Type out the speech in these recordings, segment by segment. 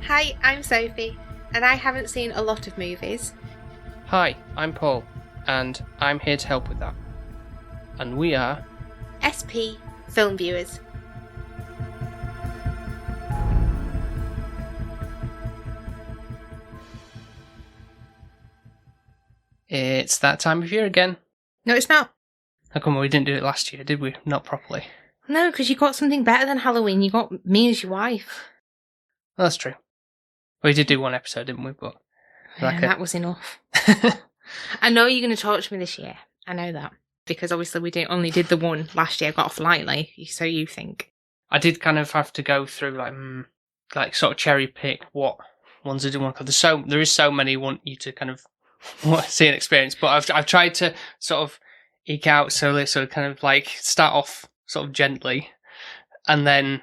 Hi, I'm Sophie, and I haven't seen a lot of movies. Hi, I'm Paul, and I'm here to help with that. And we are SP Film Viewers. It's that time of year again. No, it's not. How come we didn't do it last year, did we? Not properly. No, because you got something better than Halloween. You got me as your wife. Well, that's true. We did do one episode, didn't we? But that was enough. I know you're going to torture me this year. I know that. Because obviously we only did the one last year, got off lightly, so you think. I did kind of have to go through, like sort of cherry pick what ones I do want, because there is so many I want you to kind of see and experience, but I've tried to sort of eke out so kind of like start off sort of gently, and then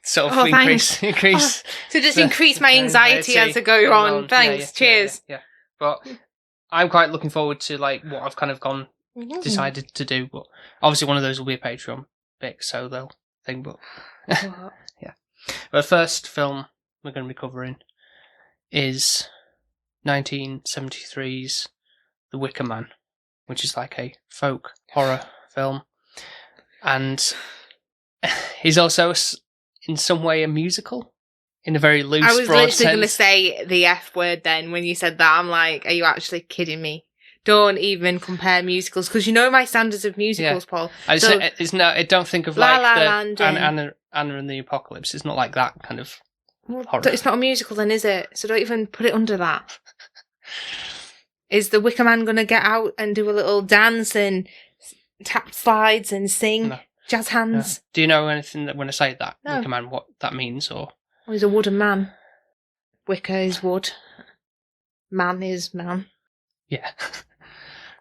sort of increase. So just increase my anxiety as I go on. Thanks. Cheers. Yeah. But I'm quite looking forward to like what I've kind of decided to do. But obviously, one of those will be a Patreon pick, so they'll think. But yeah. But the first film we're going to be covering is 1973's The Wicker Man, which is like a folk horror film, and he's also in some way a musical, in a very loose, broad sense. I was literally going to say the F word then when you said that. I'm like, are you actually kidding me? Don't even compare musicals, because you know my standards of musicals, Paul. I don't think of like Anna and the Apocalypse. It's not like that kind of horror. It's not a musical then, is it? So don't even put it under that. Is the Wicker Man going to get out and do a little dance and tap slides and sing? No. Jazz hands. No. Do you know anything that when I say that, no. Wicker Man, what that means? Or well, he's a wooden man. Wicker is wood. Man is man. Yeah.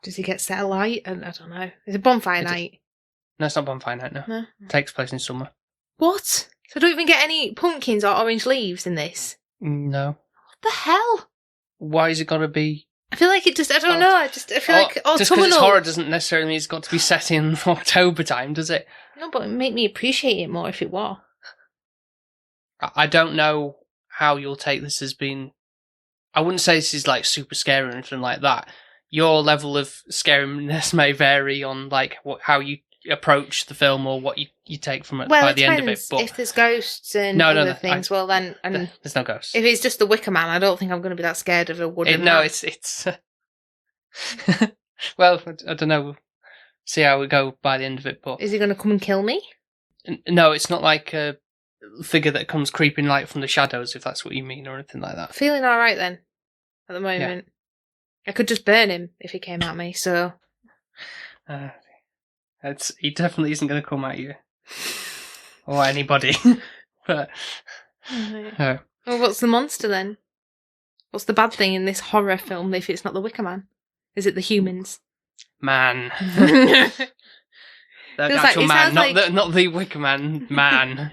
Does he get set alight? I don't know. It's a bonfire night. No, it's not bonfire night, no. It takes place in summer. What? So I don't even get any pumpkins or orange leaves in this? No. What the hell? Why is it got to be... I feel like it just... I don't know. I feel like... Just because it's horror doesn't necessarily mean it's got to be set in October time, does it? No, but it would make me appreciate it more if it were. I don't know how you'll take this as being... I wouldn't say this is like super scary or anything like that. Your level of scariness may vary on like how you approach the film or what you take from it by the end of it. But if there's ghosts and other things, well then... there's no ghosts. If it's just the Wicker Man, I don't think I'm going to be that scared of a wooden man. No, it's... well, I don't know. We'll see how we go by the end of it, but... Is he going to come and kill me? No, it's not like a figure that comes creeping like from the shadows, if that's what you mean, or anything like that. Feeling alright then, at the moment. Yeah. I could just burn him if he came at me, so... He definitely isn't going to come at you. Or anybody. But... Well, what's the monster then? What's the bad thing in this horror film if it's not the Wicker Man? Is it the humans? Man. The actual man, not the Wicker Man, man.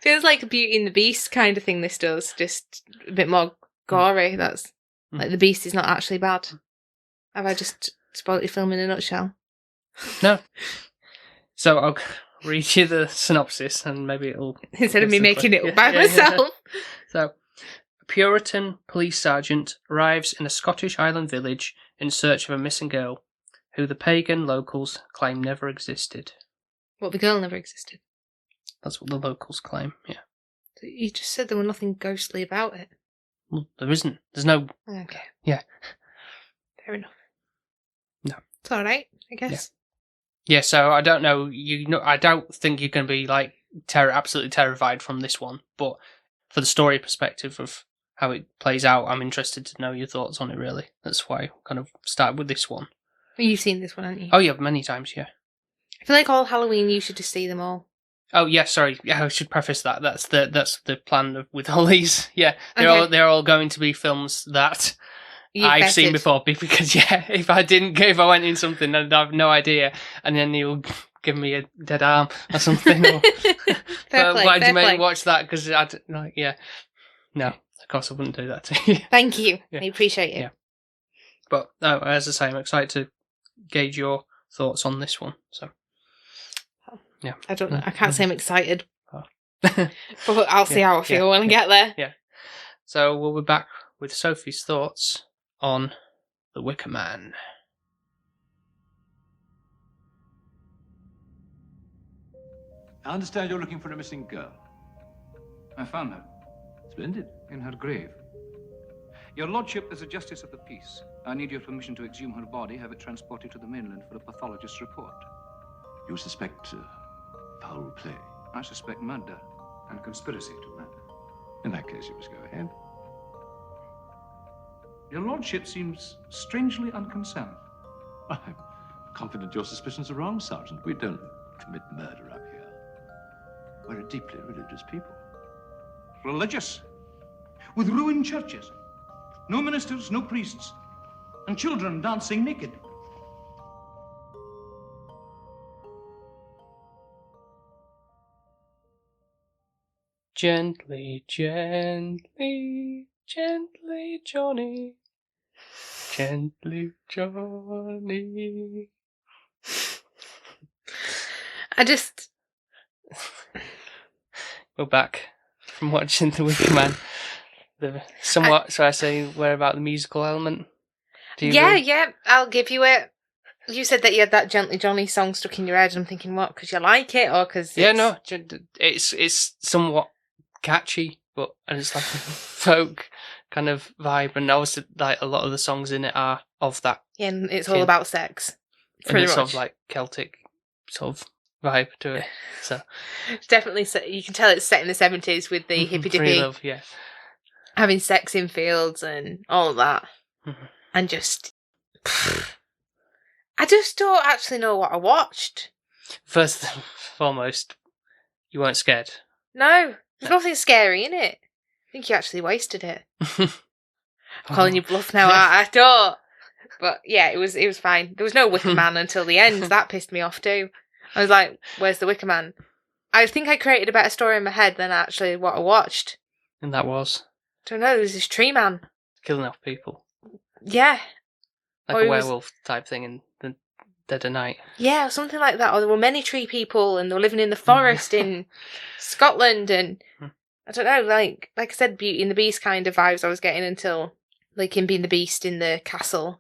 Feels like a Beauty and the Beast kind of thing this does, just a bit more gory. That's like the Beast is not actually bad. Have I just spoiled your film in a nutshell? No. So I'll read you the synopsis and maybe it'll... Instead of me making it up by myself. Yeah. So, a Puritan police sergeant arrives in a Scottish island village in search of a missing girl, who the pagan locals claim never existed. What, the girl never existed? That's what the locals claim, yeah. You just said there was nothing ghostly about it. Well, there isn't. There's no... Okay. Yeah. Fair enough. No. It's alright, I guess. Yeah, so I don't know. I don't think you're going to be like absolutely terrified from this one, but for the story perspective of how it plays out, I'm interested to know your thoughts on it, really. That's why I kind of started with this one. Well, you've seen this one, haven't you? Oh, yeah, many times, yeah. I feel like all Halloween you should just see them all. Oh, yeah, sorry. Yeah, I should preface that. That's the plan with all these. Yeah, they're all going to be films that... I've seen before, because if I went in something I'd have no idea, and then you'll give me a dead arm or something. Or, why'd you make me watch that? Because no, of course I wouldn't do that to you. Thank you, I appreciate it. Yeah. But no, as I say, I'm excited to gauge your thoughts on this one. So, yeah, I don't know. I can't say I'm excited, but I'll see how I feel when I get there. Yeah. So we'll be back with Sophie's thoughts on The Wicker Man. I understand you're looking for a missing girl. I found her. Splendid. In her grave. Your lordship is a justice of the peace. I need your permission to exhume her body, have it transported to the mainland for a pathologist's report. You suspect foul play? I suspect murder and conspiracy to murder. In that case, you must go ahead. Your lordship seems strangely unconcerned. I'm confident your suspicions are wrong, Sergeant. We don't commit murder up here. We're a deeply religious people. Religious? With ruined churches. No ministers, no priests. And children dancing naked. Gently, gently, gently, Johnny. Gently, Johnny. I just... We're back from watching The Wicker Man. So I say, where about the musical element? Do you agree? Yeah, I'll give you it. You said that you had that Gently Johnny song stuck in your head, and I'm thinking, what, because you like it, or because it's somewhat catchy, and it's like a folk kind of vibe, and obviously like a lot of the songs in it are of that. Yeah, and it's all about sex. Pretty much. Sort of like Celtic sort of vibe to it. So it's definitely, you can tell it's set in the 70s with the hippy dippy, love, yeah, having sex in fields and all of that, and just. I just don't actually know what I watched. First and foremost, you weren't scared. No, there's nothing scary in it. I think you actually wasted it. I'm calling you bluff now. I don't. But yeah, it was fine. There was no Wicker Man until the end. That pissed me off too. I was like, "Where's the Wicker Man?" I think I created a better story in my head than actually what I watched. And that was? I don't know. There was this tree man killing off people. Yeah. Like a werewolf type thing in the dead of night. Yeah, something like that. Or there were many tree people and they were living in the forest in Scotland, and I don't know, like I said, Beauty and the Beast kind of vibes I was getting until, like in Being the Beast in the castle,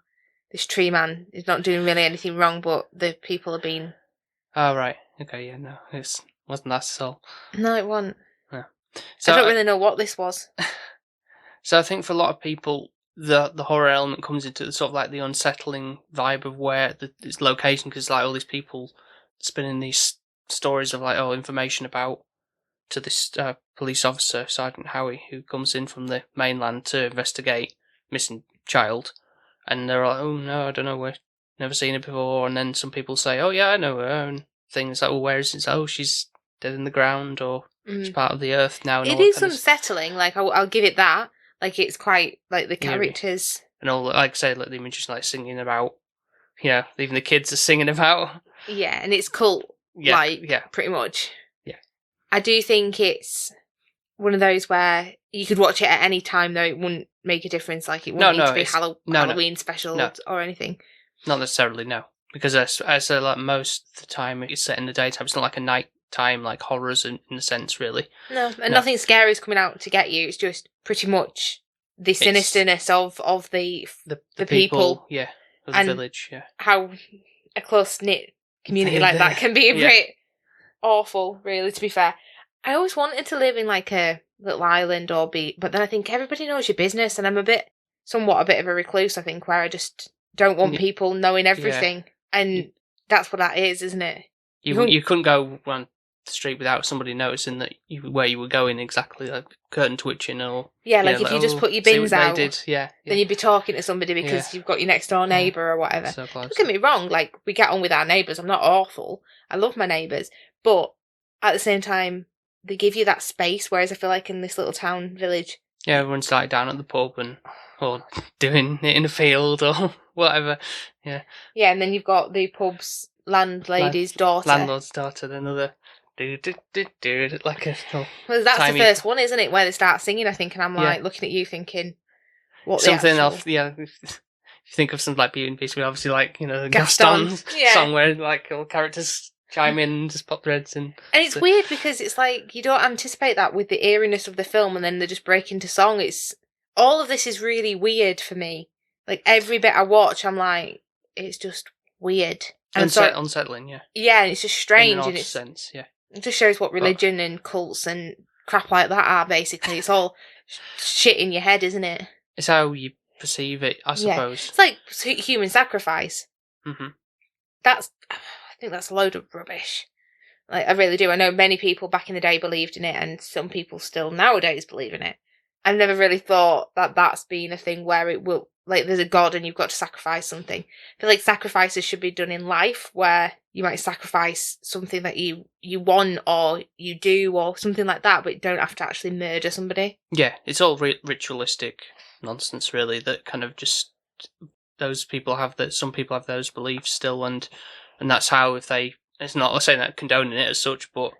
this tree man is not doing really anything wrong, but the people are being... Oh, right. Okay, yeah, no, it wasn't that at all. No, it wasn't. No. So I don't really know what this was. So I think for a lot of people, the horror element comes into the sort of like the unsettling vibe of where its location, because like all these people spinning these stories of like information about to this police officer, Sergeant Howie, who comes in from the mainland to investigate missing child, and they're like, oh no, I don't know, we've never seen her before, and then some people say, oh yeah, I know her, and things like, well, where is it? Oh, she's dead in the ground, or she's part of the earth now. And it is unsettling, like I'll give it that. Like, it's quite, like, the characters... And all, like I say, like, the images, like, singing about, even the kids are singing about... Yeah, and it's cult, pretty much. Yeah. I do think it's one of those where you could watch it at any time, though it wouldn't make a difference, like, it wouldn't need to be Halloween special or anything. Not necessarily, no. Because I say, like, most of the time it's set in the daytime, it's not like a night-time, like, horrors in a sense, really. No, and nothing scary is coming out to get you, it's just pretty much the sinisterness of the people. Yeah, of the village, yeah. How a close-knit community like that can be a bit awful, really, to be fair. I always wanted to live in, like, a little island but then I think everybody knows your business, and I'm somewhat a bit of a recluse, I think, where I just don't want people knowing everything, and that's what that is, isn't it? You couldn't go around the street without somebody noticing that where you were going exactly, like curtain twitching or... Yeah, like if you just put your bins out, then you'd be talking to somebody because you've got your next door neighbour or whatever. So close. Don't get me wrong, like, we get on with our neighbours, I'm not awful, I love my neighbours, but at the same time, they give you that space, whereas I feel like in this little town village... Yeah, everyone's like down at the pub or doing it in a field or whatever, yeah. Yeah, and then you've got the pub's landlady's daughter. Landlord's daughter, another... like a well, that's the first one, isn't it? Where they start singing, I think, and I'm like looking at you, thinking, what something else? Yeah, if you think of something like Beauty and the Beast, we obviously like the Gaston song where like all characters chime in and just pop their heads in. And it's weird because it's like you don't anticipate that with the eeriness of the film, and then they just break into song. It's all of this is really weird for me. Like every bit I watch, I'm like, it's just weird. And unsettling, yeah. Yeah, and it's just strange. In an odd and it's, sense, yeah. It just shows what religion and cults and crap like that are, basically. It's all shit in your head, isn't it? It's how you perceive it, I suppose. It's like human sacrifice. Mm-hmm. I think that's a load of rubbish. Like, I really do. I know many people back in the day believed in it, and some people still nowadays believe in it. I've never really thought that that's been a thing where it will, like, there's a god and you've got to sacrifice something. I feel like sacrifices should be done in life, where you might sacrifice something that you want or you do or something like that, but you don't have to actually murder somebody. Yeah, it's all ritualistic nonsense, really, that kind of just, those people have that, some people have those beliefs still, and that's how, if they, it's not saying that condoning it as such, but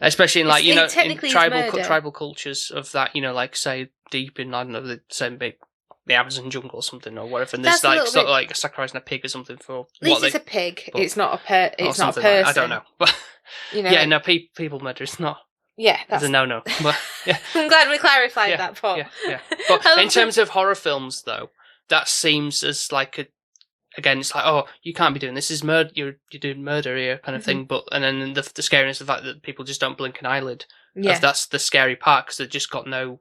especially in, like, you know, in tribal cultures of that, you know, like, say, deep in, I don't know, the Amazon jungle or something or whatever, and there's like sort of like sacrificing a pig or something for. At least it's a pig. It's not a it's not a person. I don't know, but you know, yeah, no, people murder is not. Yeah, that's a no. But yeah, I'm glad we clarified that part. Yeah. But in terms of horror films, though, that seems as like a. Again, it's like, oh, you can't be doing this. Is murder? You're doing murder here, kind of thing. But and then the scariness of the fact that people just don't blink an eyelid. Yeah, that's the scary part, because they've just got no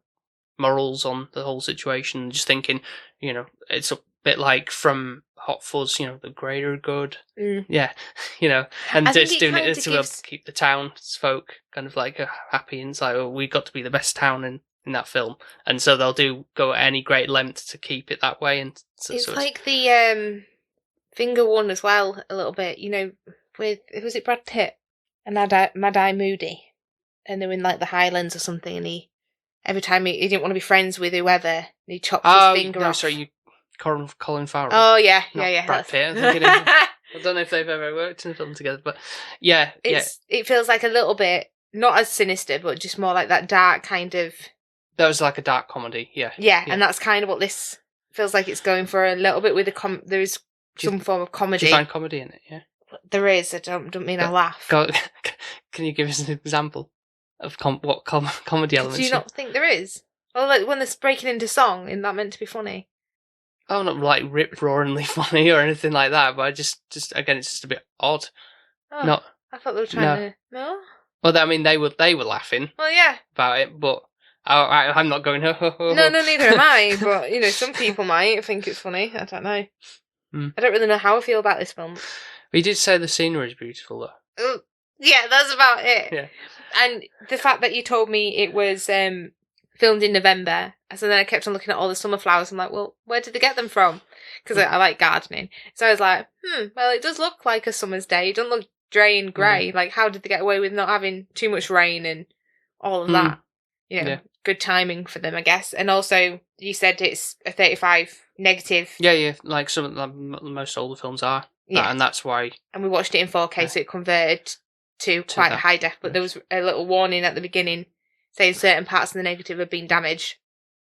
morals on the whole situation. Just thinking, you know, it's a bit like from Hot Fuzz, you know, the greater good. Yeah, you know, and just doing it to keep the townsfolk kind of like happy, and it's like, oh, we got to be the best town in that film, and so they'll go at any great length to keep it that way. And so, it's like the Finger one as well, a little bit, you know, with, was it Brad Pitt and Mad Eye Moody, and they were in like the Highlands or something, and he, every time he didn't want to be friends with whoever, he chopped his finger off. Sorry, Colin Farrell. Oh yeah, not yeah. Brad Pitt. I don't know if they've ever worked in a film together, but yeah, it feels like a little bit not as sinister, but just more like that dark kind of. That was like a dark comedy, yeah. Yeah, and that's kind of what this feels like. It's going for a little bit with there is some form of comedy. Do you find comedy in it? Yeah, there is. I don't mean I laugh. Can you give us an example of what comedy elements? Do you not think there is? Well, like when they're breaking into song, isn't that meant to be funny? Oh, not like rip-roaringly funny or anything like that, but I just again, it's just a bit odd. Oh, I thought they were trying to. No. Well, I mean, they were laughing. Well, yeah. About it, but I'm not going. No, neither am I. But you know, some people might think it's funny. I don't know. I don't really know how I feel about this film. But you did say the scenery is beautiful, though. Yeah, that's about it. Yeah. And the fact that you told me it was filmed in November, so then I kept on looking at all the summer flowers. I'm like, well, where did they get them from? Because I like gardening. So I was like, well, it does look like a summer's day. It doesn't look grey and grey. Like, how did they get away with not having too much rain and all of that? You know, good timing for them, I guess. And also, you said it's a 35 negative. Yeah, like most older films are. Yeah. And that's why. And we watched it in 4K, so it converted to quite high def. But there was a little warning at the beginning saying certain parts of the negative had been damaged.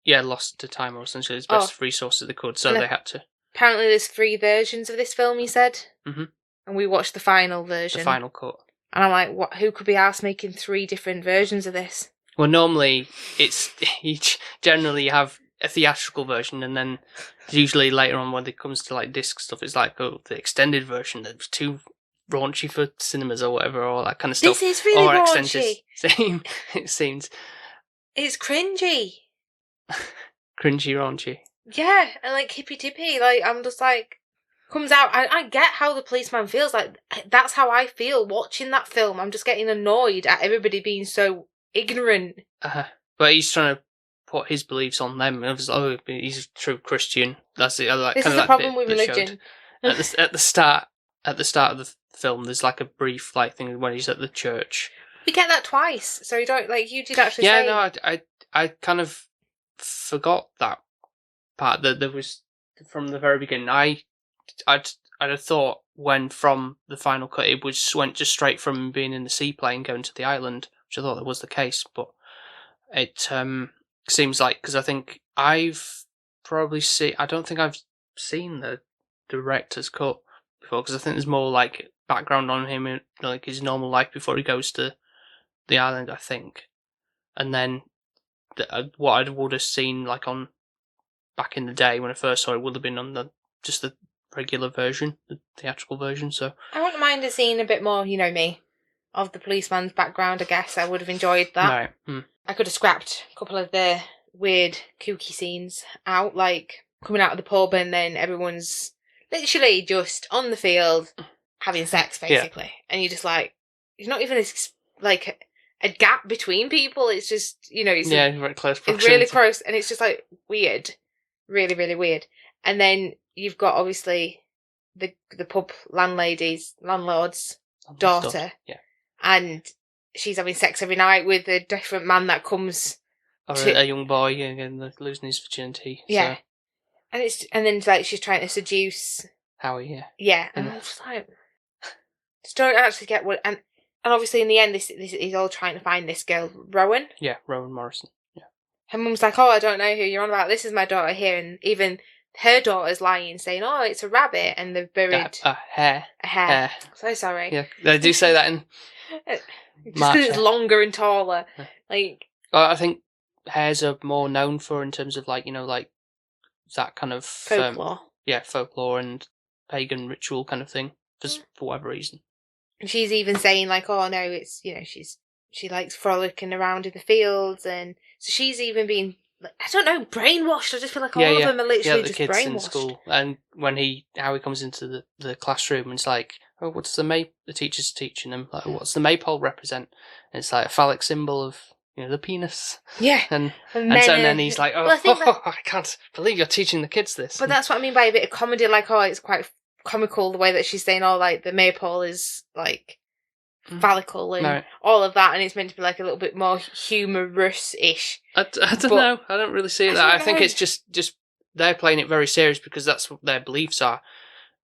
Yeah, lost to time, or essentially as best resources they could, so they had to. Apparently, there's 3 versions of this film, you said. Mm-hmm. And we watched the final version. The final cut. And I'm like, what? Who could be asked making 3 different versions of this? Well, normally generally you have a theatrical version, and then usually later on when it comes to like disc stuff, it's like the extended version that's too raunchy for cinemas or whatever, or that kind of stuff. This is really raunchy. It seems. It's cringy. Cringy, raunchy. Yeah, and like hippy dippy. Like I'm just like, comes out. I get how the policeman feels. Like that's how I feel watching that film. I'm just getting annoyed at everybody being so ignorant. But he's trying to put his beliefs on them. And it was, he's a true Christian. That's it. Like, this is the problem with religion. At the start of the film, there's like a brief like thing when he's at the church. We get that twice, so you don't like. You did actually. Yeah, say... no, I kind of forgot that part. That there was from the very beginning. I'd have thought when from the final cut it went just straight from being in the seaplane going to the island, which I thought that was the case, but it seems like, because I think I've probably I don't think I've seen the director's cut, before, because I think there's more like background on him in like his normal life before he goes to the island, I think. And then what I would have seen like on back in the day when I first saw it would have been on the regular version, the theatrical version. So I wouldn't mind have seen a bit more, you know me, of the policeman's background. I guess I would have enjoyed that. Right. I could have scrapped a couple of the weird, kooky scenes out, like coming out of the pub and then everyone's literally just on the field having sex, basically. And you're just like, there's not even like a gap between people. It's just, it's very close proximity. it's really close, and it's just like weird, really, really weird. And then you've got obviously the pub landlord's daughter, and she's having sex every night with a different man that comes. Or a young boy again losing his virginity. Yeah, so. and then like she's trying to seduce Howie. Yeah, and I'm just like, just don't actually get what. And obviously in the end, this he's all trying to find this girl, Rowan. Yeah, Rowan Morrison. Yeah. Her mum's like, oh, I don't know who you're on about. This is my daughter here, and even her daughter's lying, saying, oh, it's a rabbit, and they've buried a hare. A hare. So sorry. Yeah, they do say that in. Just because it's longer and taller, like. Well, I think hares are more known for in terms of like like that kind of folklore. Folklore and pagan ritual kind of thing, just for whatever reason. And she's even saying like, oh no, it's she likes frolicking around in the fields, and so she's even been I don't know, brainwashed. I just feel like all of them are literally the just kids brainwashed. In school, and when Howie comes into the classroom, and it's like, oh, what's the teacher's teaching them, like, what's the maypole represent? And it's like a phallic symbol of the penis. Yeah, and then he's like, I can't believe you're teaching the kids this. But that's what I mean by a bit of comedy. Like, oh, it's quite comical the way that she's saying, oh, like the maypole is like phallical and all of that, and it's meant to be like a little bit more humorous-ish. I don't know. I don't really see that. I think it's just they're playing it very serious because that's what their beliefs are,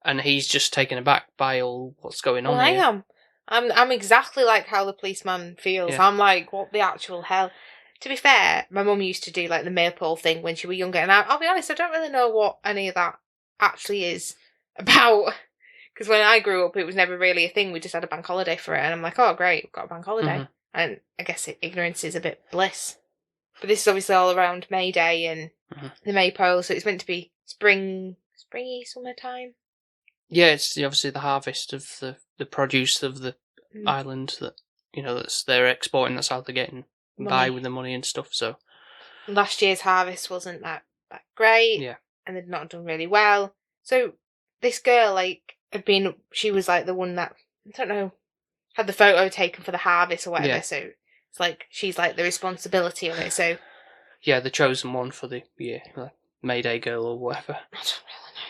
and he's just taken aback by all what's going on. I am. I'm exactly like how the policeman feels. Yeah. I'm like, what the actual hell? To be fair, my mum used to do like the maypole thing when she was younger, and I'll be honest, I don't really know what any of that actually is about. Because when I grew up, it was never really a thing. We just had a bank holiday for it, and I'm like, oh great, we've got a bank holiday. Mm-hmm. And I guess ignorance is a bit bliss. But this is obviously all around May Day and the maypole, so it's meant to be springy summertime. Yeah, it's obviously the harvest of the produce of the island that that's they're exporting. That's how they're getting by with the money and stuff. So last year's harvest wasn't that great. Yeah, and they'd not done really well. So this girl she was like the one that I don't know had the photo taken for the harvest or whatever. Yeah. So it's like she's like the responsibility of it. So yeah, the chosen one for the year, like May Day girl or whatever. I don't really know.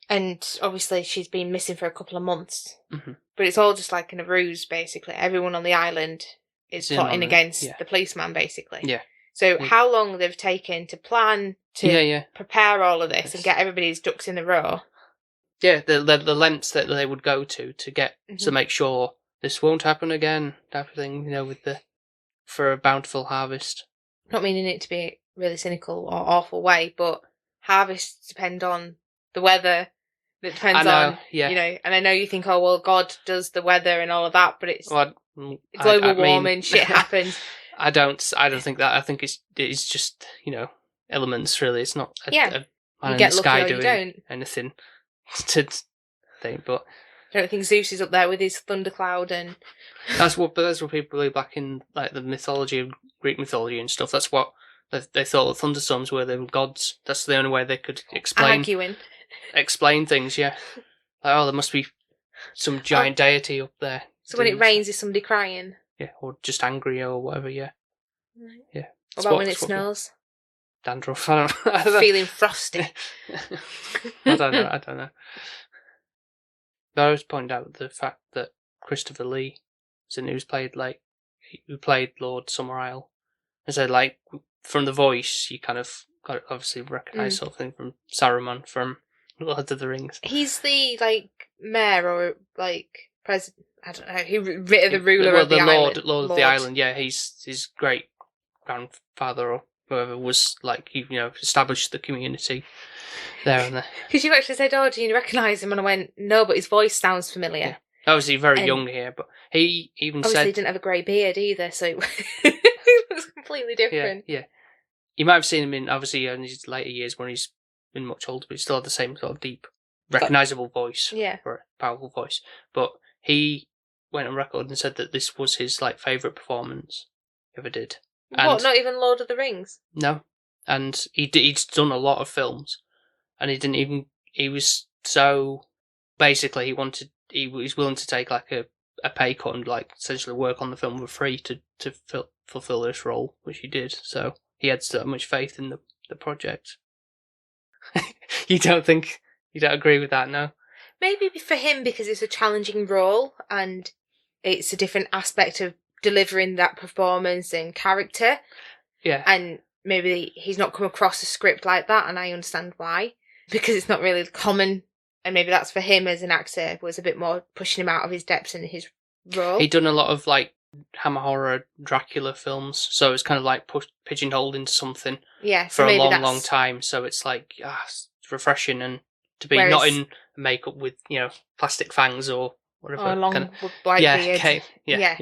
And obviously she's been missing for a couple of months. Mm-hmm. But it's all just like in a ruse, basically. Everyone on the island is plotting against the policeman, basically. Yeah. So how long they've taken to plan to prepare all of this and get everybody's ducks in a row. Yeah, the lengths that they would go to get to make sure this won't happen again, type of thing, for a bountiful harvest. Not meaning it to be a really cynical or awful way, but harvests depend on the weather. It depends on, and I know you think, oh, well, God does the weather and all of that, but it's global warming, shit happens. I don't think that. I think it's just, elements, really. It's not a man in the sky doing anything to think, but I don't think Zeus is up there with his thundercloud and that's what people believe back in like the mythology of Greek mythology and stuff. That's what they thought the thunderstorms were. They were gods. That's the only way they could explain things. Yeah, like, there must be some giant deity up there. So when it rains, is somebody crying? Yeah, or just angry or whatever. Yeah, yeah. What about when it snows? Dandruff. I don't know. Feeling frosty. I don't know. But I always point out the fact that Christopher Lee, who played Lord Summerisle, and so like from the voice, you kind of got obviously recognise something from Saruman from Lord of the Rings. He's the mayor or president. I don't know. The ruler of the island. Lord of the island. Yeah, he's his great grandfather or whoever was like, established the community there and there. Because you actually said, "Oh, do you recognise him?" And I went, "No, but his voice sounds familiar." Yeah. Obviously, very young here, but he even obviously said he didn't have a grey beard either, so it was completely different. Yeah. You might have seen him in obviously in his later years when he's been much older, but he still had the same sort of deep, recognisable voice, or a powerful voice. But he went on record and said that this was his like favourite performance he ever did. What? Not even Lord of the Rings? No, and he'd done a lot of films, and he didn't even. He was so basically he was willing to take like a pay cut and like essentially work on the film for free to fulfill this role, which he did. So he had so much faith in the project. You don't agree with that, no? Maybe for him because it's a challenging role and it's a different aspect of delivering that performance and character. Yeah. And maybe he's not come across a script like that, and I understand why. Because it's not really common, and maybe that's for him as an actor, was a bit more pushing him out of his depths in his role. He'd done a lot of like Hammer horror Dracula films, so it's kind of like pigeonholed into something for a long time. So it's like it's refreshing, and to be not in makeup with plastic fangs or whatever, or long white beard. Yeah.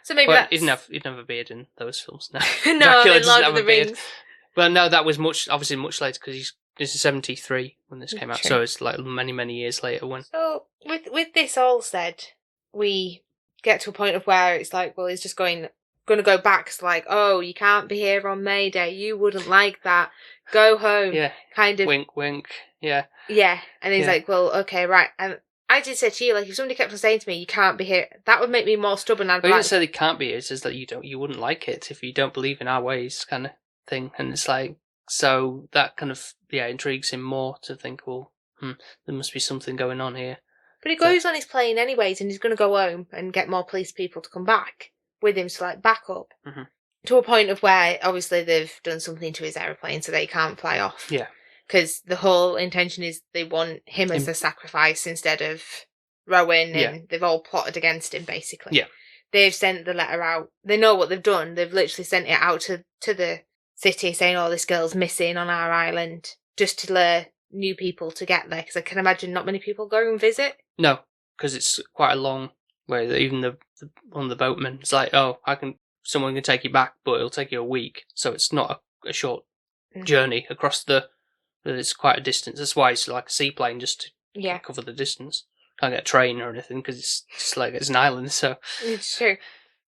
So maybe that's... He'd never a beard in those films. No, no, Dracula in Lord of the Rings. Well, no, that was obviously much later because this is 73 when this came out, so it's like many years later when. So with this all said, we get to a point of where it's like, well, he's just going to go back. It's like, oh, you can't be here on May Day. You wouldn't like that. Go home. Yeah. Kind of. Wink, wink. Yeah. Yeah. And he's like, well, okay, right. And I did say to you, like, if somebody kept on saying to me, you can't be here, that would make me more stubborn. He didn't say they can't be here. It says that you wouldn't like it if you don't believe in our ways, kind of thing. And it's like, so that kind of, intrigues him more to think, well, there must be something going on here. But he goes on his plane anyways, and he's going to go home and get more police people to come back with him to, like, back up. Mm-hmm. To a point of where, obviously, they've done something to his aeroplane so that he can't fly off. Yeah. Because the whole intention is they want him as the sacrifice instead of Rowan, and they've all plotted against him, basically. Yeah. They've sent the letter out. They know what they've done. They've literally sent it out to the city saying, oh, this girl's missing on our island, just to lure new people to get there, because I can imagine not many people go and visit. No, because it's quite a long way. Even one of the boatmen is like, oh, someone can take you back, but it'll take you a week. So it's not a short journey across it's quite a distance. That's why it's like a seaplane, just to cover the distance. Can't get a train or anything because it's just like it's an island, so it's true.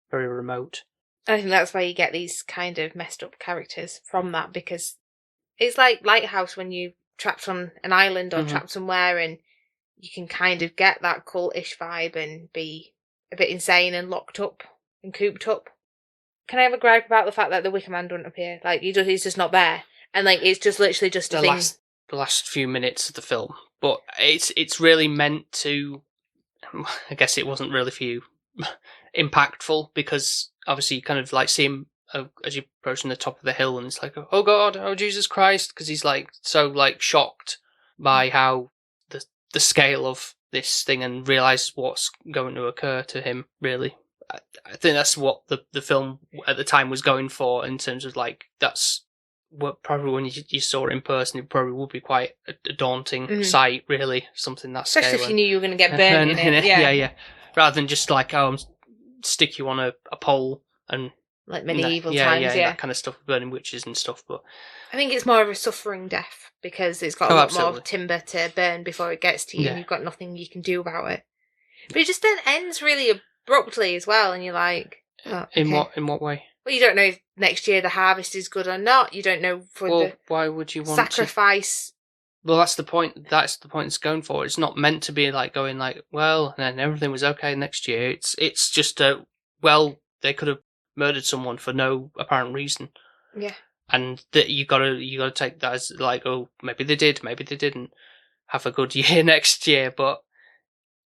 Very remote. I think that's why you get these kind of messed up characters from that, because it's like Lighthouse when you trapped on an island or trapped somewhere, and you can kind of get that cultish vibe and be a bit insane and locked up and cooped up. Can I have a gripe about the fact that the Wicker Man doesn't appear? Like, he's just not there. And, like, it's just literally just a thing. The last few minutes of the film. But it's really meant to... I guess it wasn't really for you impactful, because obviously you kind of, like, see him as you're approaching the top of the hill, and it's like, oh God, oh Jesus Christ, because he's, like, so, like, shocked by how the scale of this thing, and realises what's going to occur to him, really. I think that's what the film at the time was going for, in terms of, like, that's what probably when you saw it in person, it probably would be quite a daunting sight, really, something that scale. Especially if you knew you were going to get burned in it. Yeah. Rather than just like, stick you on a pole and... Like medieval times, that kind of stuff, burning witches and stuff. But I think it's more of a suffering death, because it's got a lot more timber to burn before it gets to you, and you've got nothing you can do about it. But it just then ends really abruptly as well, and you're like... Oh, okay. In what way? Well, you don't know if next year the harvest is good or not. You don't know why would you want sacrifice. Well, that's the point. That's the point it's going for. It's not meant to be like going like, well, and then everything was okay next year. It's just they could have murdered someone for no apparent reason. Yeah. And that you gotta take that as like, oh, maybe they did, maybe they didn't have a good year next year, but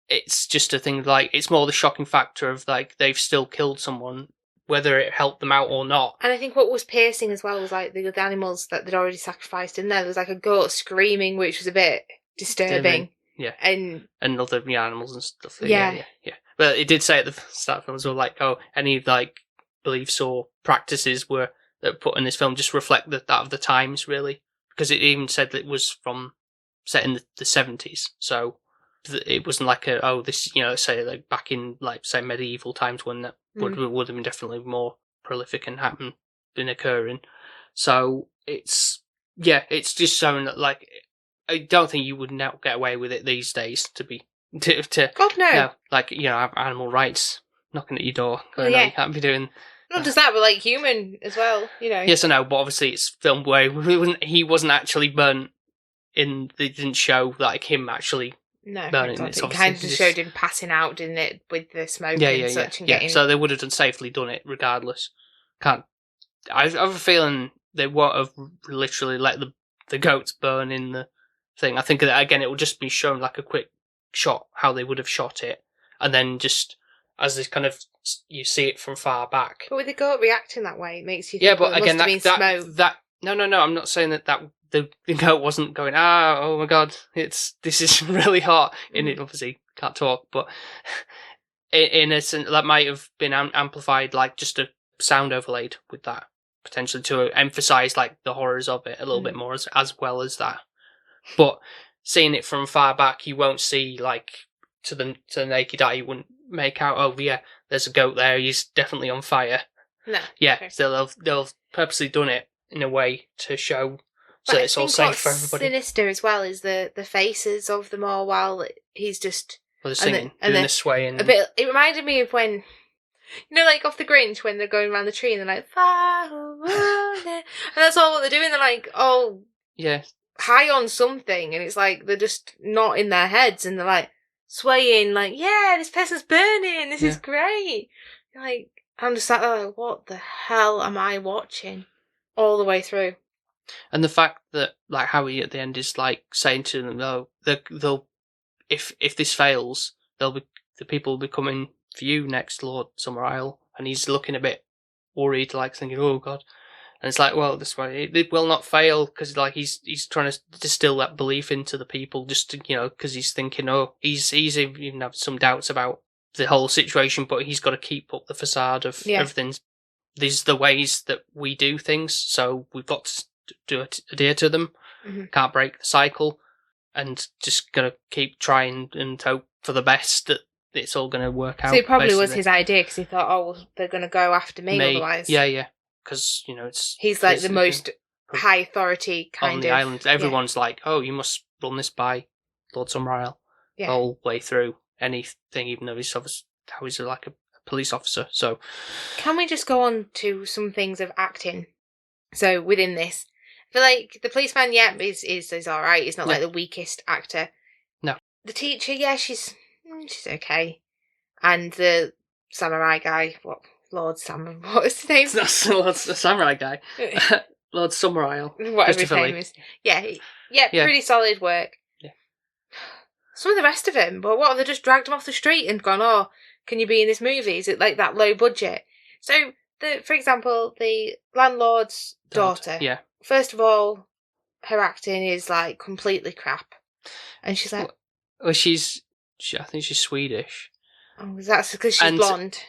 it's just a thing, like, it's more the shocking factor of, like, they've still killed someone, whether it helped them out or not. And I think what was piercing as well was, like, the animals that they'd already sacrificed in there. There was, like, a goat screaming, which was a bit disturbing. Yeah. And other animals and stuff. Yeah. But it did say at the start of the film as well, like, oh, any, like, beliefs or practices were that are put in this film just reflect that of the times, really. Because it even said that it was set in the 70s. So it wasn't like this, say like back in like say medieval times when that would have been definitely more prolific and been occurring. So it's just showing that like I don't think you would now get away with it these days to God no. Have animal rights knocking at your door. Well, yeah. You can't be doing. Not just that, but like human as well, Yes, I know, but obviously it's filmed where he wasn't actually burnt. They didn't show like him actually burning. It kind of just showed him passing out, didn't it, with the smoke and such. And So they would have safely done it regardless. I have a feeling they won't have literally let the goats burn in the thing. I think that again it will just be shown like a quick shot how they would have shot it, and then just as this kind of you see it from far back. But with the goat reacting that way, it makes you think, but again that no, I'm not saying that the goat wasn't going, oh my god, this is really hot. And it obviously can't talk, but in a sense that might have been amplified, like just a sound overlaid with that, potentially to emphasize like the horrors of it a little bit more as well as that. But seeing it from far back, you won't see like to the naked eye, you wouldn't make out, oh yeah, there's a goat there, he's definitely on fire. No. Yeah, so they'll purposely done it in a way to show so it's all safe for everybody. Sinister as well is the faces of them all while he's just they're singing, doing the swaying. A bit. It reminded me of when, like off the Grinch when they're going around the tree and they're like, and that's all what they're doing. They're like, high on something, and it's like they're just not in their heads, and they're like swaying, like, yeah, this person's burning. This is great. Like, I'm just like, what the hell am I watching all the way through? And the fact that, like, Howie at the end is like saying to them, they'll if this fails, the people will be coming for you next, Lord Summerisle, and he's looking a bit worried, like thinking, oh god. And it's like, well, this way it will not fail because like he's trying to distill that belief into the people, just to, because he's thinking, he's even have some doubts about the whole situation, but he's got to keep up the facade of everything. These are the ways that we do things, so we've got to adhere to them. Can't break the cycle, and just gotta keep trying and hope for the best that it's all going to work out. So it probably was his idea because he thought, they're going to go after me otherwise. Yeah. Because he's like the most high authority kind on the island. Everyone's like, you must run this by Lord Summerisle the whole way through anything, even though he's like a police officer. So can we just go on to some things of acting? So within this, I feel like the policeman, is all right. He's not like the weakest actor. No. The teacher, she's okay, and the samurai guy, what was his name? That's the samurai guy. Lord Summerisle. Whatever his name is. Yeah, pretty solid work. Yeah. Some of the rest of him, but what, they just dragged him off the street and gone, can you be in this movie? Is it like that low budget? So, for example, the landlord's daughter. Yeah. First of all, her acting is like completely crap. And she's like... Well, I think she's Swedish. Oh, that's because she's blonde.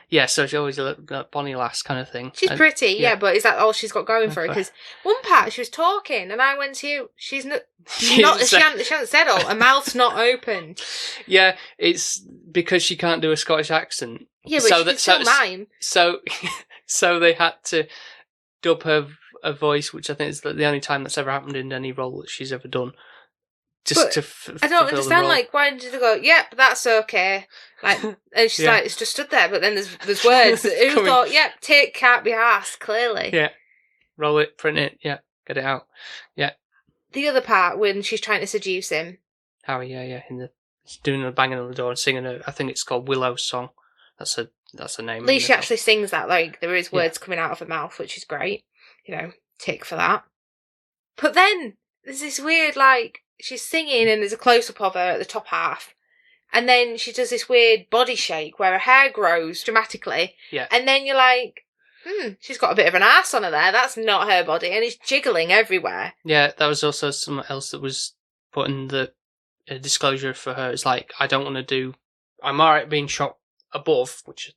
Yeah, so she's always a bonny lass kind of thing. She's pretty, but is that all she's got going for her? Because one part she was talking, and I went to you. She hasn't said all. Her mouth's not opened. Yeah, it's because she can't do a Scottish accent. Yeah, but she can still mime. So they had to dub her voice, which I think is the only time that's ever happened in any role that she's ever done. I don't understand, like, why did they go, yep, that's okay. Like, and she's like, it's just stood there, but then there's words. Who thought, yep, take can't be asked, clearly. Yeah. Roll it, print it, get it out. Yeah. The other part, when she's trying to seduce him. Howie, doing the banging on the door and singing I think it's called Willow's Song. That's a name. At least she actually sings that, like, there is words coming out of her mouth, which is great. Tick for that. But then, there's this weird, like, she's singing and there's a close-up of her at the top half. And then she does this weird body shake where her hair grows dramatically. Yeah. And then you're like, she's got a bit of an ass on her there. That's not her body. And it's jiggling everywhere. Yeah, that was also something else that was put in the disclosure for her. It's like, I'm alright being shot above, which,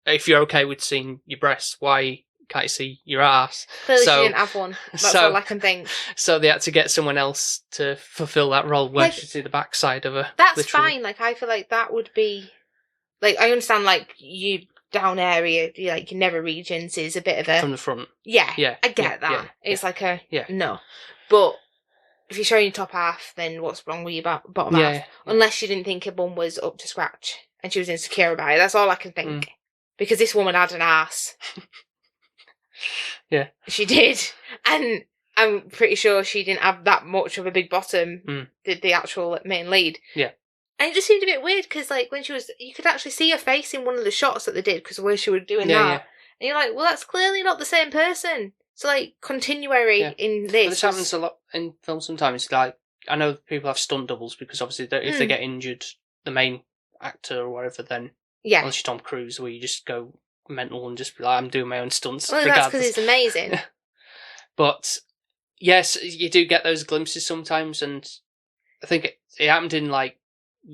if you're okay with seeing your breasts, why can't you see your ass? Clearly So- she didn't have one. That's so- all I can think. So they had to get someone else to fulfill that role where Like, she see the backside of her. That's literally. fine. Like, I feel like that would be... Like, I understand, like, you down area, like, your nether regions is a bit of a... From the front. Yeah, Yeah, I get that. yeah, It's like a... Yeah. No. But if you're showing your top half, then what's wrong with your bottom half? Yeah. Unless she didn't think her bum was up to scratch and she was insecure about it. That's all I can think. Mm. Because this woman had an ass. Yeah. She did. And I'm pretty sure she didn't have that much of a big bottom, did the actual main lead. Yeah. And it just seemed a bit weird because, like, when she was... You could actually see her face in one of the shots that they did because of where she was doing that. Yeah. And you're like, well, that's clearly not the same person. So, like, continuary in this. But this happens a lot in films sometimes. Like, I know people have stunt doubles because obviously if they get injured, the main actor or whatever, then Yeah. unless you're Tom Cruise, where you just go mental and just be like, I'm doing my own stunts. Well, that's because it's amazing. But yes, you do get those glimpses sometimes, and I think it happened in like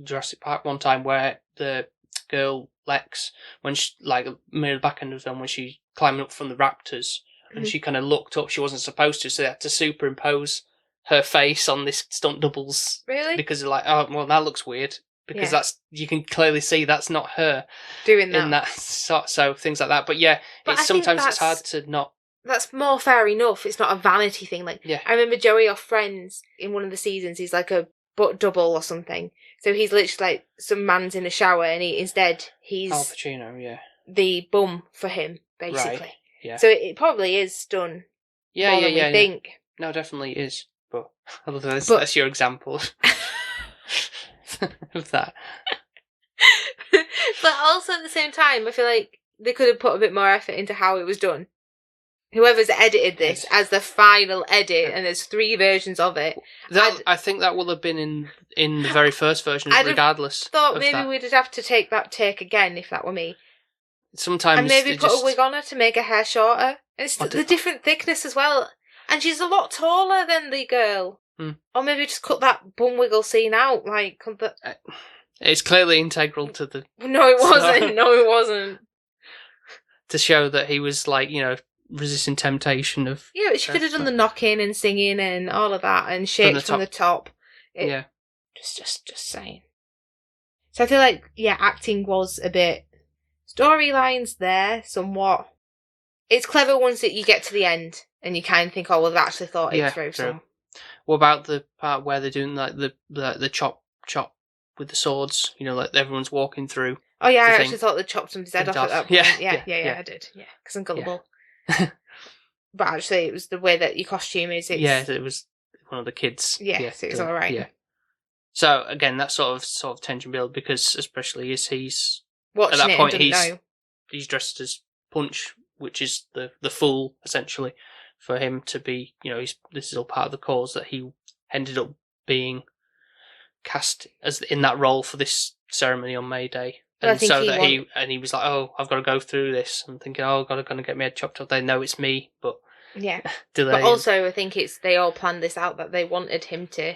Jurassic Park one time where the girl Lex, when she like near the back end of the film, when she climbing up from the raptors, and she kind of looked up, she wasn't supposed to, so they had to superimpose her face on this stunt doubles. Really? Because they're like, oh well, that looks weird. Because that's, you can clearly see that's not her doing that. In that so things like that. But yeah, But sometimes it's hard to not. That's more fair enough. It's not a vanity thing. Like, Yeah. I remember Joey off Friends in one of the seasons. He's like a butt double or something. So he's literally like some man's in a shower, and he's Al Pacino, yeah. the bum for him, basically. Right. Yeah. So it probably is done. More than we think. No, definitely is. But that's your example of that. But also at the same time, I feel like they could have put a bit more effort into how it was done. Whoever's edited this as the final edit, and there's 3 versions of it. I think that will have been in the very first version, regardless. I thought maybe we'd have to take that take again if that were me. Sometimes and maybe put a wig on her to make her hair shorter. It's the different thickness as well. And she's a lot taller than the girl. Or maybe just cut that bum wiggle scene out. Like, it's clearly integral to the... No, it wasn't. No, it wasn't. To show that he was, like, you know, resisting temptation of... Yeah, but she could have done the knocking and singing and all of that and shaped from the top. Yeah. Just saying. So I feel like, yeah, acting was a bit... Storylines there, somewhat. It's clever once that you get to the end and you kind of think, oh, well, they've actually thought it through. So. What about the part where they're doing like the chop with the swords? You know, like everyone's walking through. Oh yeah, I actually thought they chopped somebody's head off at that point. Yeah, I did. Yeah, because I'm gullible. But actually, it was the way that your costume is. It was one of the kids. Yeah, so it was all right. Yeah. So again, that sort of tension build, because especially as he's watching at that point know. he's dressed as Punch, which is the fool essentially. For him to be, you know, this is all part of the cause that he ended up being cast as in that role for this ceremony on May Day, and so that he was like, oh, I've got to go through this, and thinking, oh, God, I'm going to get my head chopped off. They know it's me, but yeah, delay. But also, I think they all planned this out, that they wanted him to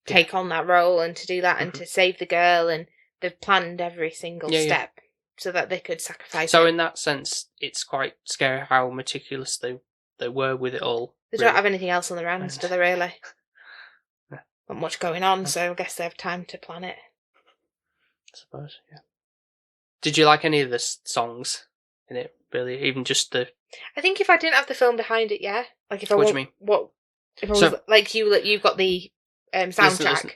take on that role and to do that and to save the girl, and they've planned every single step so that they could sacrifice. So him. in that sense, it's quite scary how meticulous they were with it all. They don't have anything else on their hands, do they, really? Not much going on, so I guess they have time to plan it. I suppose, yeah. Did you like any of the songs in it, really? Even just the... I think if I didn't have the film behind it, yeah. Like if I What do you mean? If I was like you've got the soundtrack, listen.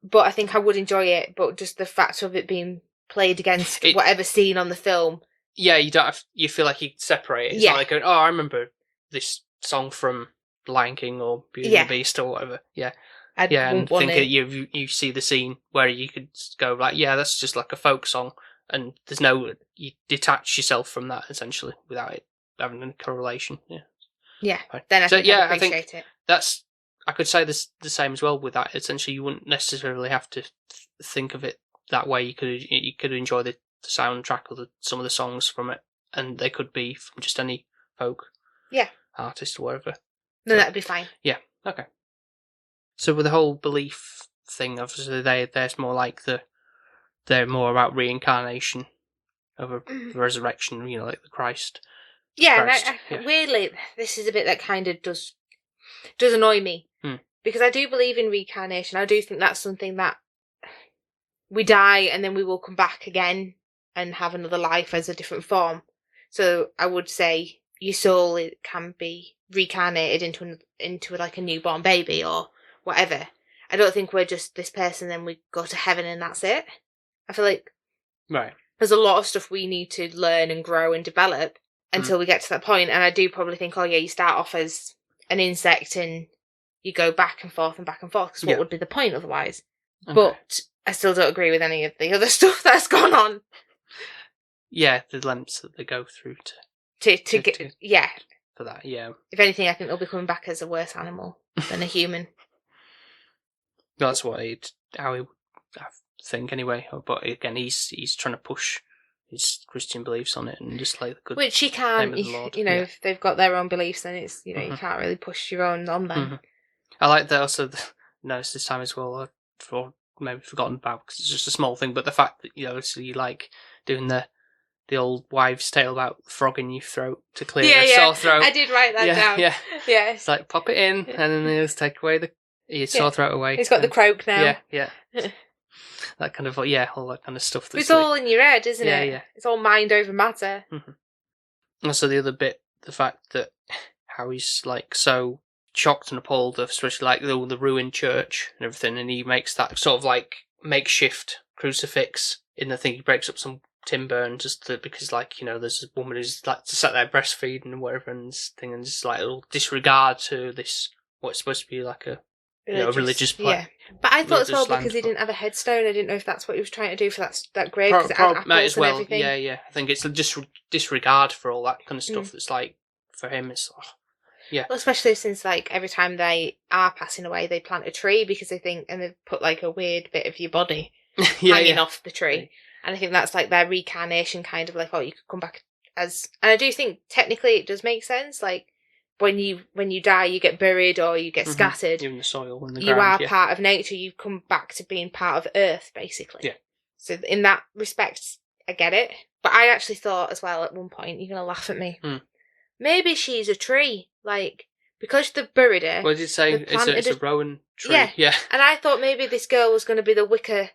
But I think I would enjoy it, but just the fact of it being played against whatever scene on the film. Yeah, you feel like you separate it. It's not like going, oh, I remember this song from Lion King or Beauty and the Beast or whatever. Yeah. And think you see the scene where you could go like, yeah, that's just like a folk song, and there's you detach yourself from that essentially without it having any correlation. Yeah. Yeah. Then I think I'd appreciate it. That's, I could say the same as well with that. Essentially, you wouldn't necessarily have to think of it that way. You could enjoy the soundtrack or some of the songs from it, and they could be from just any folk artist or whatever. No, that'd be fine. Yeah, okay. So with the whole belief thing, obviously there's more like they're more about reincarnation of a resurrection, you know, like the Christ. Yeah, Christ. and weirdly, this is a bit that kind of does annoy me. Because I do believe in reincarnation. I do think that's something that we die and then we will come back again and have another life as a different form. So I would say your soul can be reincarnated into like a newborn baby or whatever. I don't think we're just this person and we go to heaven and that's it. I feel like there's a lot of stuff we need to learn and grow and develop until we get to that point. And I do probably think, you start off as an insect and you go back and forth, because what would be the point otherwise? Okay. But I still don't agree with any of the other stuff that's gone on. Yeah, the lengths that they go through to get for that. Yeah. If anything, I think they'll be coming back as a worse animal than a human. That's how he I think anyway. But again, he's trying to push his Christian beliefs on it and just like the good. Which he can't. If they've got their own beliefs, then it's you can't really push your own on them. Mm-hmm. I like that also. Noticed this time as well. I've maybe forgotten about because it's just a small thing, but the fact that so you like doing the old wives' tale about frog in your throat to clear a sore throat. I did write that down. Yeah. It's like pop it in and then they just take away your sore throat away. It's got the croak now. Yeah. That kind of all that kind of stuff. That's it's all in your head, isn't it? Yeah. It's all mind over matter. Mm-hmm. Also, the other bit, the fact that how he's like so shocked and appalled of especially like the ruined church and everything, and he makes that sort of like makeshift crucifix in the thing. He breaks up some timber and because there's a woman who's like sat there breastfeeding and whatever and this thing, and just like a little disregard to this what's supposed to be like a religious place. Yeah, but I thought as well because he didn't have a headstone. I didn't know if that's what he was trying to do for that grave because it had apples and everything. Yeah. I think it's just disregard for all that kind of stuff. That's like for him, it's well, especially since like every time they are passing away, they plant a tree because they think, and they put like a weird bit of your body hanging off the tree. Yeah. And I think that's like their reincarnation, kind of like, you could come back as. And I do think technically it does make sense. Like when you die, you get buried or you get scattered. You're in the soil, in the ground. You are yeah. part of nature. You come back to being part of Earth, basically. Yeah. So in that respect, I get it. But I actually thought as well at one point, you're gonna laugh at me. Maybe she's a tree, like because they buried her. What did you say? It's a rowan tree. Yeah. And I thought maybe this girl was going to be the Wicker.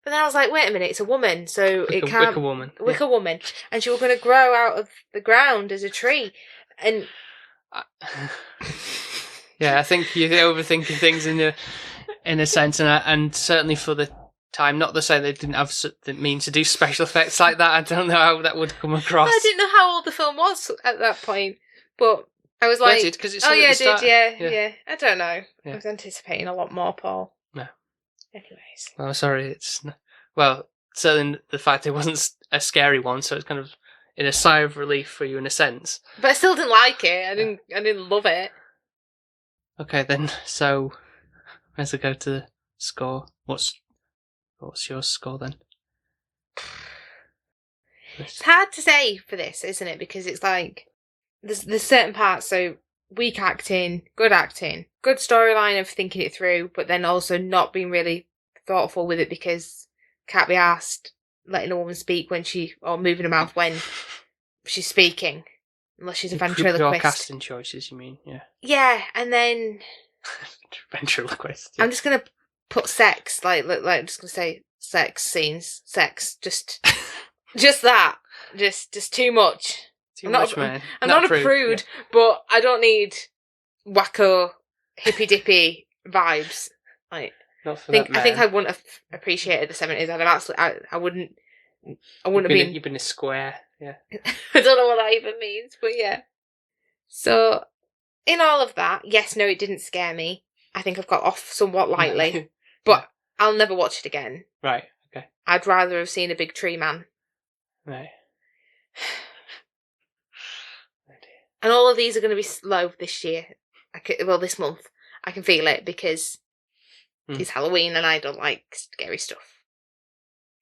But then I was like, wait a minute, it's a woman, so it can't... Wicker woman. And she was going to grow out of the ground as a tree. And... I think you're overthinking things in a sense, and certainly for the time, not to say they didn't mean to do special effects like that, I don't know how that would come across. I didn't know how old the film was at that point, but I was like... Because it's yeah. I don't know. Yeah. I was anticipating a lot more, Paul. No. Anyways. Well, sorry, certainly the fact it wasn't a scary one, so it's kind of in a sigh of relief for you in a sense. But I still didn't like it. I didn't love it. Okay, then. So let's go to the score. What's your score then? It's hard to say for this, isn't it? Because it's like there's certain parts. So weak acting, good storyline of thinking it through, but then also not being really thoughtful with it because can't be asked letting a woman speak or moving her mouth when she's speaking, unless she's a ventriloquist. Your casting choices, you mean? Yeah. Yeah, and then ventriloquist. Yeah. I'm just gonna put sex, like I'm just gonna say sex scenes, just that, just too much. Too much, man. I'm not a prude, but I don't need wacko, hippy dippy vibes. Like, I think I wouldn't have appreciated the 70s. I wouldn't have been. You've been a square, yeah. I don't know what that even means, but yeah. So, in all of that, yes, no, it didn't scare me. I think I've got off somewhat lightly, but I'll never watch it again. Right. Okay. I'd rather have seen a big tree man. Right. And all of these are going to be slow this year. This month. I can feel it because it's Halloween and I don't like scary stuff.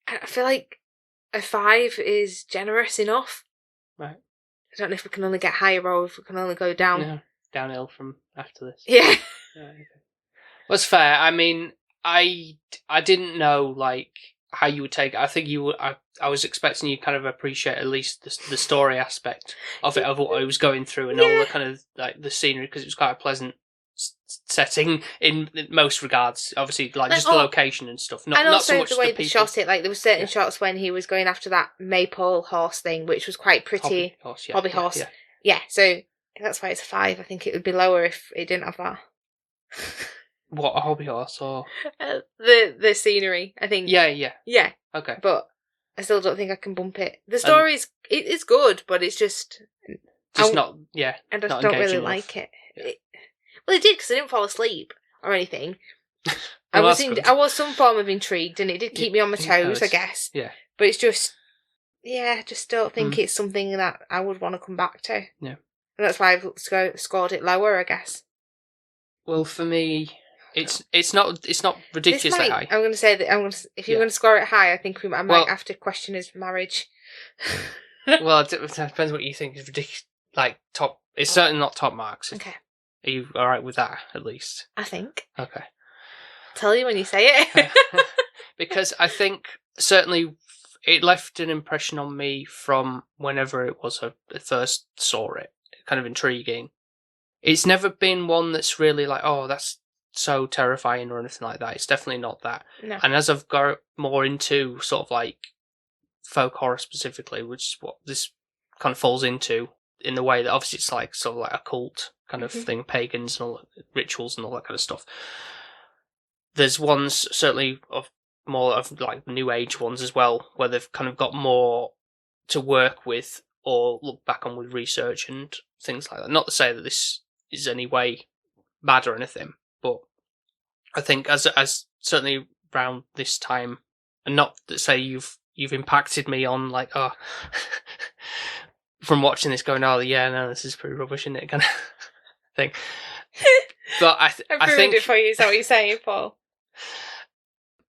I feel like a 5 is generous enough. Right. I don't know if we can only get higher or if we can only go down. No, downhill from after this. Yeah. Okay. Well, it's fair. I mean, I didn't know, like, how you would take it. I think you would. I was expecting you kind of appreciate at least the story aspect of it, of what I was going through, and all the kind of like the scenery, because it was quite a pleasant setting in most regards. Obviously, like just the location and stuff. Not, and also not so much the way they shot it. Like there were certain shots when he was going after that maypole horse thing, which was quite pretty. Hobby horse. Yeah. So that's why it's a 5. I think it would be lower if it didn't have that. What, a hobby horse or the scenery? I think. Yeah. Okay. But I still don't think I can bump it. The story's it's good, but it's just not. Yeah. I just don't really like it. Yeah. Well, it did because I didn't fall asleep or anything. Well, I was some form of intrigued, and it did keep me on my toes, I guess. Yeah. But it's just, I just don't think it's something that I would want to come back to. Yeah. And that's why I've scored it lower, I guess. Well, for me, it's not ridiculously high. I'm going to say that if you're going to score it high, I think I might have to question his marriage. Well, it depends what you think is ridiculous. Like top, it's certainly not top marks. Okay. Are you all right with that at least? I think. Okay. Tell you when you say it. Because I think certainly it left an impression on me from whenever it was I first saw it. Kind of intriguing. It's never been one that's really like, oh, that's so terrifying or anything like that. It's definitely not that. No. And as I've got more into sort of like folk horror specifically, which is what this kind of falls into, in the way that obviously it's like sort of like a cult kind of thing, pagans and all rituals and all that kind of stuff. There's ones certainly of more of like new age ones as well, where they've kind of got more to work with or look back on with research and things like that. Not to say that this is any way bad or anything, but I think as certainly around this time, and not to say you've impacted me on like from watching this going, oh yeah, no, this is pretty rubbish, isn't it, kind of thing. But I think it for you. Is that what you're saying, Paul?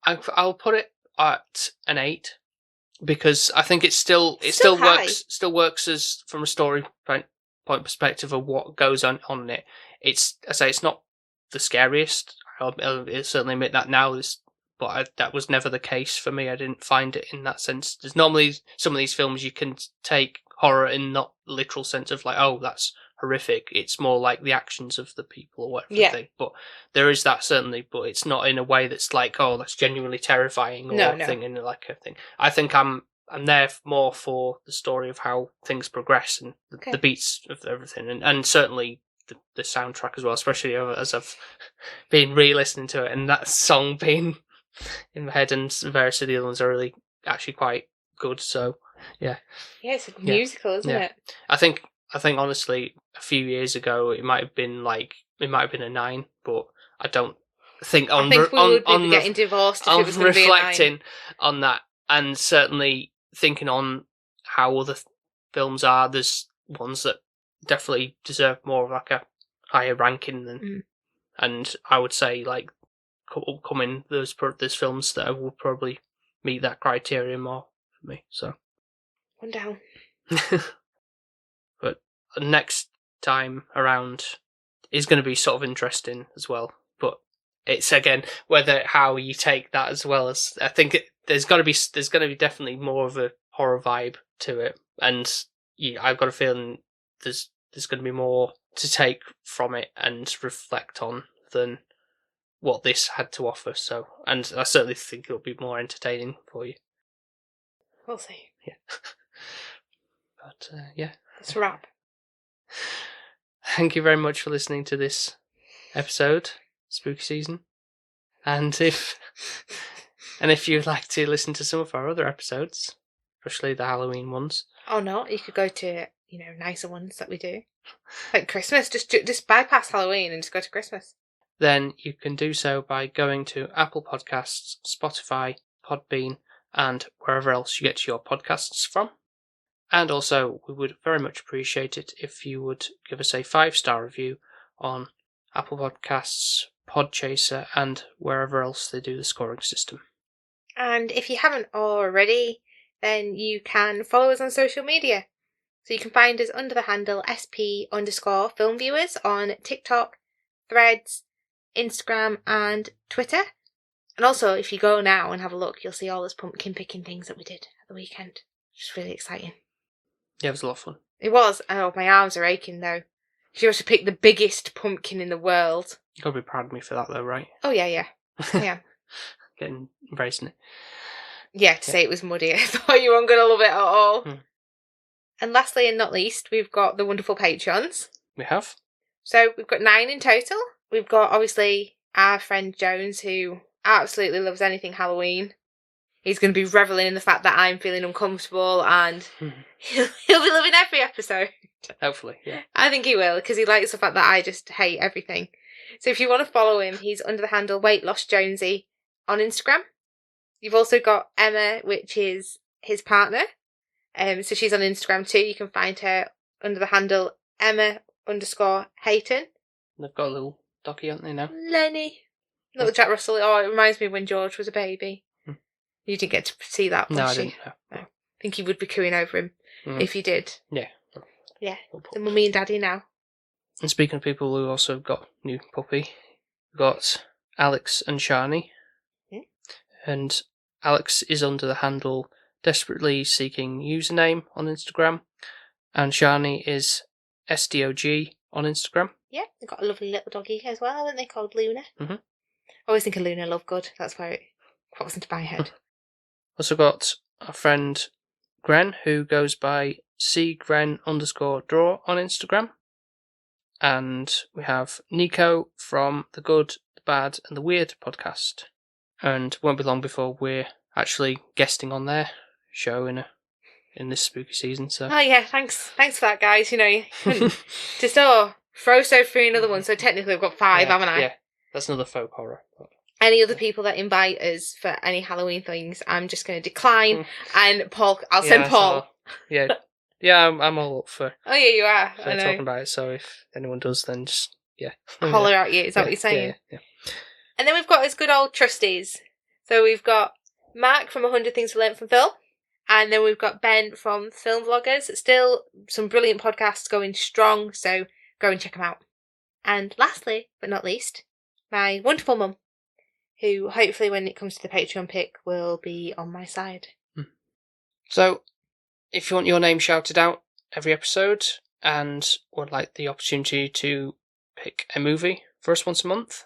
I'll put it at an 8 because I think it still works as from a story point perspective of what goes on in it. I say it's not the scariest. I'll certainly admit that now. But that was never the case for me. I didn't find it in that sense. There's normally some of these films you can take horror in not literal sense of like, oh, that's horrific. It's more like the actions of the people or whatever thing. But there is that certainly, but it's not in a way that's like, oh, that's genuinely terrifying or thing in like a thing. I think I'm there more for the story of how things progress and the beats of everything, and certainly the soundtrack as well, especially as I've been re-listening to it, and that song being in my head, and various of the other ones are really actually quite good. So yeah, it's a musical, isn't it? I think honestly, a few years ago it might have been a 9, but I don't think I think we would be getting divorced if it was going to be a 9. Reflecting on that, and certainly thinking on how other films are, there's ones that definitely deserve more of like a higher ranking than, and I would say like upcoming there's films that will probably meet that criteria more for me. So one down. But next time around is going to be sort of interesting as well. But it's again how you take that as well as I think there's going to be definitely more of a horror vibe to it, and I've got a feeling there's going to be more to take from it and reflect on than what this had to offer. So, and I certainly think it'll be more entertaining for you. We'll see. Yeah. But yeah, let's wrap. Thank you very much for listening to this episode, Spooky Season. And if you'd like to listen to some of our other episodes, especially the Halloween ones, or not, you could go to nicer ones that we do, like Christmas. Just bypass Halloween and just go to Christmas. Then you can do so by going to Apple Podcasts, Spotify, Podbean, and wherever else you get your podcasts from. And also, we would very much appreciate it if you would give us a 5-star review on Apple Podcasts, Podchaser, and wherever else they do the scoring system. And if you haven't already, then you can follow us on social media. So you can find us under the handle SP_filmviewers on TikTok, Threads, Instagram, and Twitter. And also, if you go now and have a look, you'll see all those pumpkin picking things that we did at the weekend. Which is really exciting. Yeah, it was a lot of fun. It was. Oh, my arms are aching though. She also picked the biggest pumpkin in the world. You got to be proud of me for that though, right? Oh, yeah. Yeah. Embracing it. Yeah, to say it was muddy. I thought you weren't going to love it at all. And lastly and not least, we've got the wonderful Patreons. We have. So we've got 9 in total. We've got, obviously, our friend Jones, who absolutely loves anything Halloween. He's going to be revelling in the fact that I'm feeling uncomfortable, and he'll be loving every episode. Hopefully, yeah. I think he will, because he likes the fact that I just hate everything. So if you want to follow him, he's under the handle Weight Loss Jonesy on Instagram. You've also got Emma, which is his partner. So she's on Instagram too. You can find her under the handle Emma_Hayton. They've got a little doggy, haven't they, now? Lenny. Little Jack Russell. Oh, it reminds me of when George was a baby. You didn't get to see that, No, I did you? didn't. No. I think you would be cooing over him if you did. Yeah. Yeah, the mummy and daddy now. And speaking of people who also got new puppy, we've got Alex and Shani. And Alex is under the handle Desperately Seeking Username on Instagram. And Shani is SDOG on Instagram. Yeah, they've got a lovely little doggy as well, haven't they, called Luna? Mm-hmm. I always think of Luna Lovegood. That's where it pops into my head. Also got our friend Gren, who goes by cgren_draw on Instagram. And we have Nico from the Good, the Bad and the Weird podcast. And won't be long before we're actually guesting on their show in this spooky season. So. Oh yeah, thanks for that, guys. You know, you couldn't just throw Sophie another one. So technically we've got 5, haven't I? Yeah, that's another folk horror. But... Any other people that invite us for any Halloween things, I'm just going to decline. And Paul, I'll send Paul. I'm all up for. Oh yeah, you are. For talking about it. So if anyone does, then just holler at you. Is that what you're saying? Yeah. And then we've got his good old trustees. So we've got Mark from 100 Things to Learn from Phil. And then we've got Ben from Film Vloggers. Still some brilliant podcasts going strong, so go and check them out. And lastly, but not least, my wonderful mum, who hopefully when it comes to the Patreon pick will be on my side. So, if you want your name shouted out every episode and would like the opportunity to pick a movie for us once a month,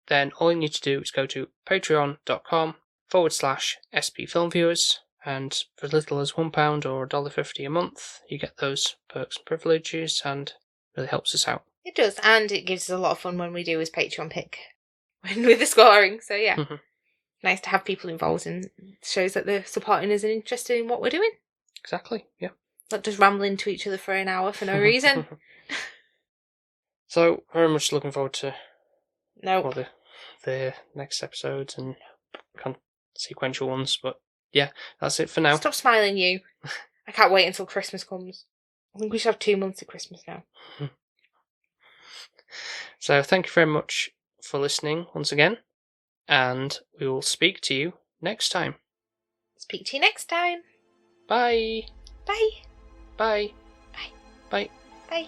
then all you need to do is go to patreon.com/spfilmviewers, and for as little as £1 or $1.50 a month, you get those perks and privileges, and really helps us out. It does, and it gives us a lot of fun when we do his Patreon pick with the scoring. So yeah, nice to have people involved, and shows that they're supporting us and interested in what we're doing. Exactly, yeah. Not just rambling to each other for an hour for no reason. So, very much looking forward to the next episodes and sequential ones, but yeah, that's it for now. Stop smiling, you. I can't wait until Christmas comes. I think we should have 2 months of Christmas now. So, thank you very much for listening once again, and we will speak to you next time. Speak to you next time. Bye. Bye. Bye. Bye. Bye. Bye.